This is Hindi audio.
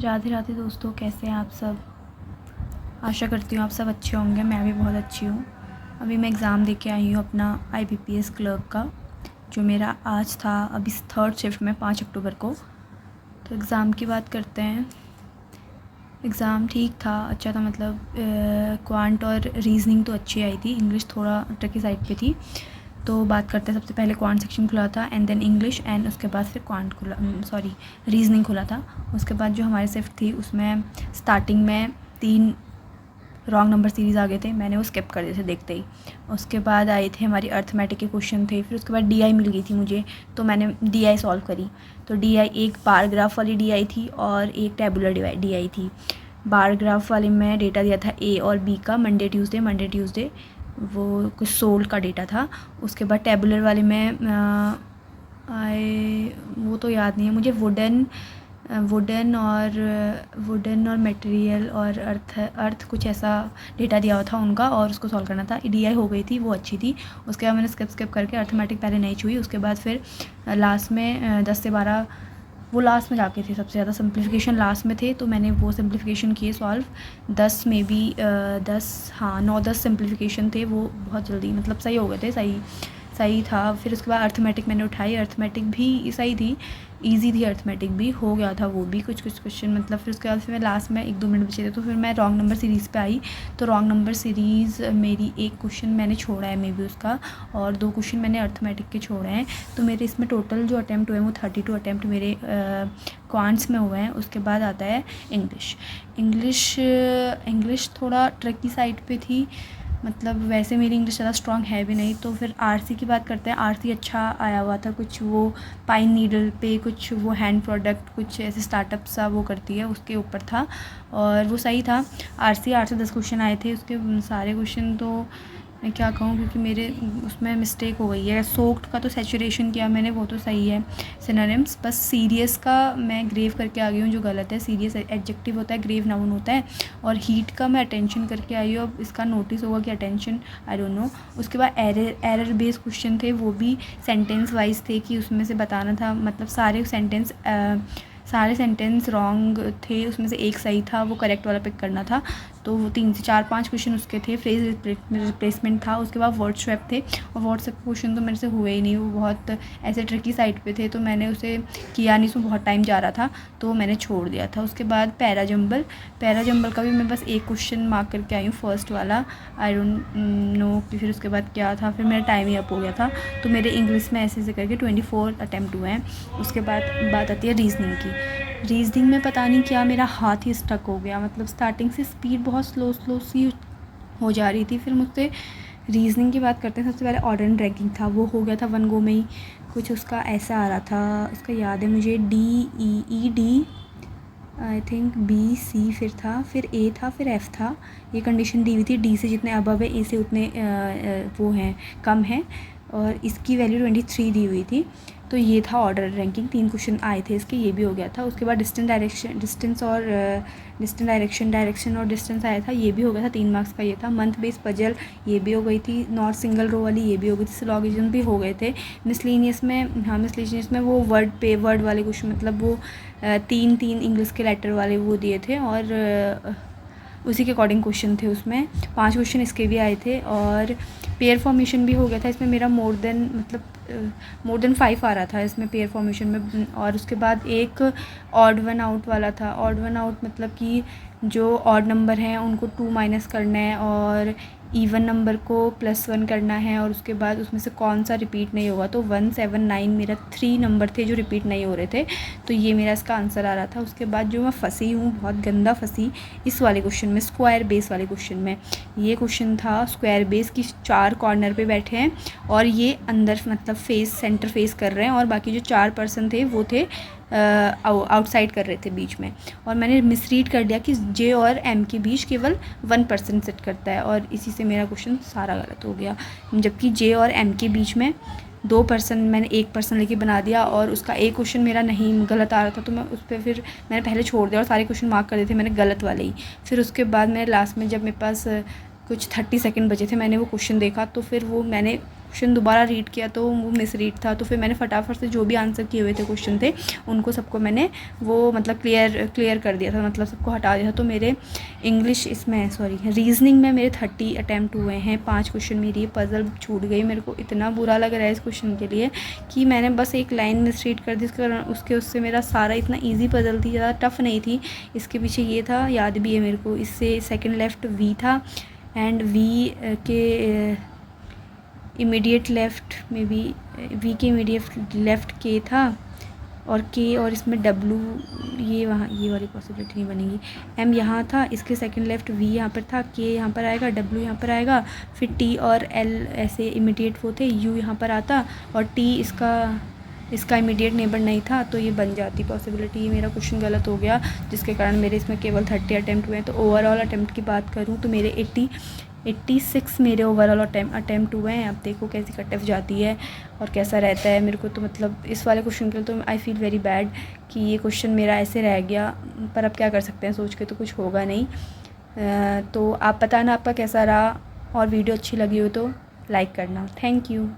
राधे राधे दोस्तों, कैसे हैं आप सब। आशा करती हूँ आप सब अच्छे होंगे। मैं भी बहुत अच्छी हूँ। अभी मैं एग्ज़ाम दे के आई हूँ अपना IBPS क्लर्क का, जो मेरा आज था। अभी 3rd शिफ्ट में 5 अक्टूबर को। तो एग्ज़ाम की बात करते हैं। एग्ज़ाम ठीक था, अच्छा था। मतलब क्वांट और रीजनिंग तो अच्छी आई थी। इंग्लिश थोड़ा ट्रिकी साइड पे थी। तो बात करते हैं। सबसे पहले क्वांट सेक्शन खुला था एंड देन इंग्लिश, एंड उसके बाद फिर क्वांट खुला, रीजनिंग खुला था। उसके बाद जो हमारी शिफ्ट थी उसमें स्टार्टिंग में 3 रॉन्ग नंबर सीरीज़ आ गए थे। मैंने वो स्किप कर दिए थे देखते ही। उसके बाद आए थे हमारी अर्थमेटिक के क्वेश्चन थे। फिर उसके बाद DI मिल गई थी मुझे, तो मैंने DI सॉल्व करी। तो DI एक बार ग्राफ वाली DI थी और एक टेबुलर DI थी। बार ग्राफ वाले में डेटा दिया था A और B का, मंडे ट्यूसडे वो कुछ सोल का डेटा था। उसके बाद टेबुलर वाले में वो तो याद नहीं है मुझे। वुडन और मटेरियल और अर्थ कुछ ऐसा डेटा दिया हुआ था उनका, और उसको सॉल्व करना था। DI हो गई थी, वो अच्छी थी। उसके बाद मैंने स्किप करके अर्थमेटिक पहले नहीं छुई। उसके बाद फिर लास्ट में 10 से 12 वो लास्ट में जाके थे। सबसे ज़्यादा सिंप्लीफिकेशन लास्ट में थे, तो मैंने वो सिंप्लीफिकेशन किए सॉल्व। 10 में भी 9-10 सिंप्लीफिकेशन थे। वो बहुत जल्दी मतलब सही हो गए थे, सही था। फिर उसके बाद अर्थमेटिक मैंने उठाई। अर्थमेटिक भी सही थी, इजी थी। अर्थमेटिक भी हो गया था वो भी कुछ क्वेश्चन मतलब। फिर उसके बाद फिर मैं लास्ट में 1-2 मिनट बचे थे, तो फिर मैं रॉन्ग नंबर सीरीज़ पे आई। तो रॉन्ग नंबर सीरीज़ मेरी एक क्वेश्चन मैंने छोड़ा है मे बी उसका, और 2 क्वेश्चन मैंने अर्थमेटिक के छोड़े हैं। तो मेरे इसमें टोटल जो अटैम्प्ट हुए हैं वो 32 अटैम्प्ट मेरे क्वांट्स में हुए हैं। उसके बाद आता है इंग्लिश थोड़ा ट्रिकी साइड पे थी। मतलब वैसे मेरी इंग्लिश ज़्यादा स्ट्रॉन्ग है भी नहीं। तो फिर RC की बात करते हैं। RC अच्छा आया हुआ था। कुछ वो पाइन नीडल पे कुछ वो हैंड प्रोडक्ट कुछ ऐसे स्टार्टअप सा वो करती है, उसके ऊपर था, और वो सही था। RC 8 से 10 क्वेश्चन आए थे। उसके सारे क्वेश्चन तो मैं क्या कहूँ, क्योंकि मेरे उसमें मिस्टेक हो गई है। सोक्ड का तो सैचुरेशन किया मैंने, वो तो सही है। सिनोनिम्स बस सीरियस का मैं ग्रेव करके आ गई हूँ, जो गलत है। सीरियस एडजेक्टिव होता है, ग्रेव नाउन होता है। और हीट का मैं अटेंशन करके आई हूँ। अब इसका नोटिस होगा कि अटेंशन, आई डोंट नो। उसके बाद एरर बेस्ड क्वेश्चन थे, वो भी सेंटेंस वाइज थे कि उसमें से बताना था। मतलब सारे सेंटेंस रॉन्ग थे, उसमें से एक सही था, वो करेक्ट वाला पिक करना था। तो वो 3 से 4-5 क्वेश्चन उसके थे। फ्रेज रिप्लेसमेंट था। उसके बाद वर्ड स्वैप थे, और वर्ड स्वैप क्वेश्चन तो मेरे से हुए ही नहीं। वो बहुत ऐसे ट्रिकी साइड पे थे, तो मैंने उसे किया नहीं। उसमें बहुत टाइम जा रहा था, तो मैंने छोड़ दिया था। उसके बाद पैराजम्बल का भी मैं बस एक क्वेश्चन मार्क करके आई हूँ, फर्स्ट वाला। आई डोंट नो कि फिर उसके बाद क्या था। फिर मेरा टाइम ही अप हो गया था। तो मेरे इंग्लिश में ऐसे करके 24 अटैम्प्ट हुए हैं। उसके बाद बात आती है रीजनिंग की। रीजनिंग में पता नहीं क्या मेरा हाथ ही स्टक हो गया। मतलब स्टार्टिंग से स्पीड बहुत स्लो सी हो जा रही थी। फिर मुझसे रीजनिंग की बात करते हैं। सबसे पहले ऑर्डर एंड रैंकिंग था, वो हो गया था 1 गो में ही। कुछ उसका ऐसा आ रहा था, उसका याद है मुझे, DEED आई थिंक, BC फिर था, फिर A था, फिर F था। ये कंडीशन दी हुई थी, D से जितने अबव है A से उतने वो हैं, कम है। और इसकी वैल्यू 23 दी हुई थी। तो ये था ऑर्डर रैंकिंग। 3 क्वेश्चन आए थे इसके, ये भी हो गया था। उसके बाद डिस्टेंस और डिस्टेंस आया था, ये भी हो गया था। 3 मार्क्स का ये था। मंथ बेस पजल, ये भी हो गई थी। नॉट सिंगल रो वाली, ये भी हो गई थी। सिलोगिज्म भी हो गए थे। मिसलेनियस में वो वर्ड वाले क्वेश्चन, मतलब वो 3 इंग्लिश के लेटर वाले वो दिए थे, और उसी के अकॉर्डिंग क्वेश्चन थे उसमें। 5 क्वेश्चन इसके भी आए थे। और पेयर फॉर्मेशन भी हो गया था इसमें मेरा। मोर देन 5 आ रहा था इसमें पेयर फॉर्मेशन में। और उसके बाद एक ऑड वन आउट वाला था। ऑड वन आउट मतलब कि जो ऑड नंबर हैं उनको 2 माइनस करना है, और इवन नंबर को +1 करना है, और उसके बाद उसमें से कौन सा रिपीट नहीं होगा। तो 1, 7, 9 मेरा 3 नंबर थे जो रिपीट नहीं हो रहे थे। तो ये मेरा इसका आंसर आ रहा था। उसके बाद जो मैं फंसी हूँ, बहुत गंदा फंसी इस वाले क्वेश्चन में, स्क्वायर बेस वाले क्वेश्चन में। ये क्वेश्चन था स्क्वायर बेस की, 4 कॉर्नर पे बैठे हैं, और ये अंदर मतलब सेंटर फेस कर रहे हैं, और बाकी जो 4 पर्सन थे वो थे आउटसाइड कर रहे थे बीच में। और मैंने मिसरीड कर दिया कि J और M के बीच केवल 1% सेट करता है, और इसी से मेरा क्वेश्चन सारा गलत हो गया। जबकि J और M के बीच में 2 पर्सन, मैंने 1 पर्सन लेके बना दिया, और उसका एक क्वेश्चन मेरा नहीं गलत आ रहा था। तो मैं उस पर फिर मैंने पहले छोड़ दिया, और सारे क्वेश्चन मार्क कर दिए थे मैंने गलत वाले ही। फिर उसके बाद मैंने लास्ट में, जब मेरे पास कुछ 30 सेकंड बचे थे, मैंने वो क्वेश्चन देखा, तो फिर वो मैंने क्वेश्चन दोबारा रीड किया तो वो मिस रीड था, तो फिर मैंने फटाफट से जो भी आंसर किए हुए थे क्वेश्चन थे उनको सबको मैंने वो मतलब क्लियर कर दिया था, मतलब सबको हटा दिया था। तो मेरे इंग्लिश इसमें रीजनिंग में मेरे 30 अटैम्प्ट हुए हैं, 5 क्वेश्चन मेरी पज़ल छूट गई। मेरे को इतना बुरा लग रहा है इस क्वेश्चन के लिए कि मैंने बस एक लाइन मिस रीड कर दी, उससे मेरा सारा इतना ईजी पज़ल थी, ज़्यादा टफ नहीं थी। इसके पीछे ये था, याद भी है मेरे को, इससे सेकंड लेफ़्ट वी था एंड वी के इमीडिएट लेफ़्ट में भी वी के इमीडिएट लेफ़्ट के था और के, और इसमें डब्लू ये वहाँ ये वाली पॉसिबिलिटी नहीं बनेगी। एम यहाँ था, इसके सेकंड लेफ़्ट वी यहाँ पर था, के यहाँ पर आएगा, डब्लू यहाँ पर आएगा, फिर टी और एल ऐसे इमीडिएट वो थे, यू यहाँ पर आता और टी इसका इमीडिएट नेबर नहीं था, तो ये बन जाती पॉसिबिलिटी। मेरा क्वेश्चन गलत हो गया जिसके कारण मेरे इसमें केवल 30 अटैम्प्ट हुए हैं। तो ओवरऑल अटैम्प्ट की बात करूँ तो मेरे 86 मेरे ओवरऑल अटैम्प्ट हुए हैं। अब देखो कैसी कट ऑफ जाती है और कैसा रहता है। मेरे को तो मतलब इस वाले क्वेश्चन के लिए तो आई फील वेरी बैड कि ये क्वेश्चन मेरा ऐसे रह गया, पर अब क्या कर सकते हैं, सोच के तो कुछ होगा नहीं। तो आप बताना आपका कैसा रहा, और वीडियो अच्छी लगी हो तो लाइक करना। Thank you.